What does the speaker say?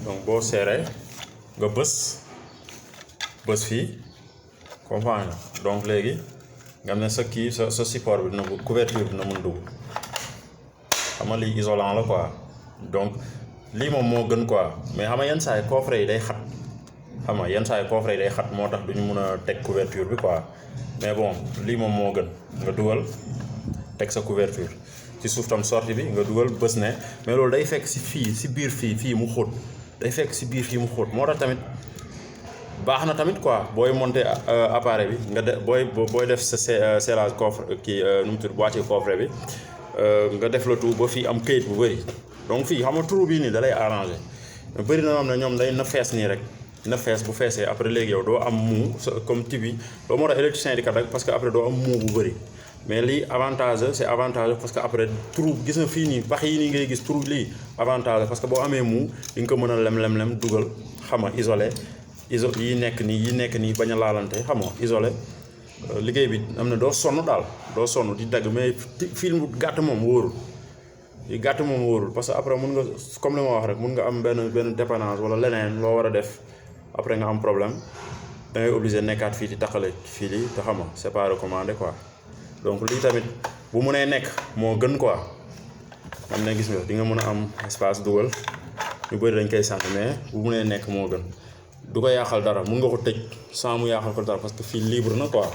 donc boo serré nga bës fii comprendre nga donc léegi nga xam ne sa kii sa support bi dina couverture bi na mun dugg xam nga lii isolant la quoi donc lii moom moo gën quoi mais xam nga yenn saa yi coffret yi day xat xam nga yenn saa yi coffret yi day xat moo tax duñu mun a teg couverture bi quoi mais bon lii moom moo gën nga dugal teg sa couverture ci suuf tam sortie bi nga dugal bës ne mais loolu day fekk si fii si biir fii mu xóot day fekk si biir fii mu xóot moo tax tamit baax na tamit quoi booy monter appareil bi nga def booy def sa serrage coffre kii nu mu tudd boîtier coffret bi nga def la tout ba fii am këyit bu bëri donc fii xam nga trou bii nii da lay arrangé mais bëri na am ne ñoom day na fees nii rek na fees bu feesee après léegi yow doo am muu comme type yi loolu moo tax électricien di kat rek parce que après doo am muu bu bëri mais lii avantage c'est avantage parce que après trou gis na fii nii pax yi nii ngay gis trou lii avantage parce que boo amee muu di nga ko mën a lem dugal xam nga isolé yi nekk nii bañ a laalante xam nga isolé liggéey bi am na doo sonn daal doo sonn di dagg mais film bu gàtt moom wóorul yi gàtt moom wóorul parce que après mun nga comme li ma wax rek mun nga am benn dépannage wala leneen loo war a def après nga am problème da ngay obligé nekkaat fii di taxale fii lii te xam nga c'est pas recommandé quoi donc lii tamit bu mënee nekk moo gën quoi am na gis nga di nga mën a am espace dugal ñu bëri dañ koy sant mais bu mënee nekk moo gën du ko yàqal dara mun nga ko tëj sans mu yàqal ko dara parce que fii libre na quoi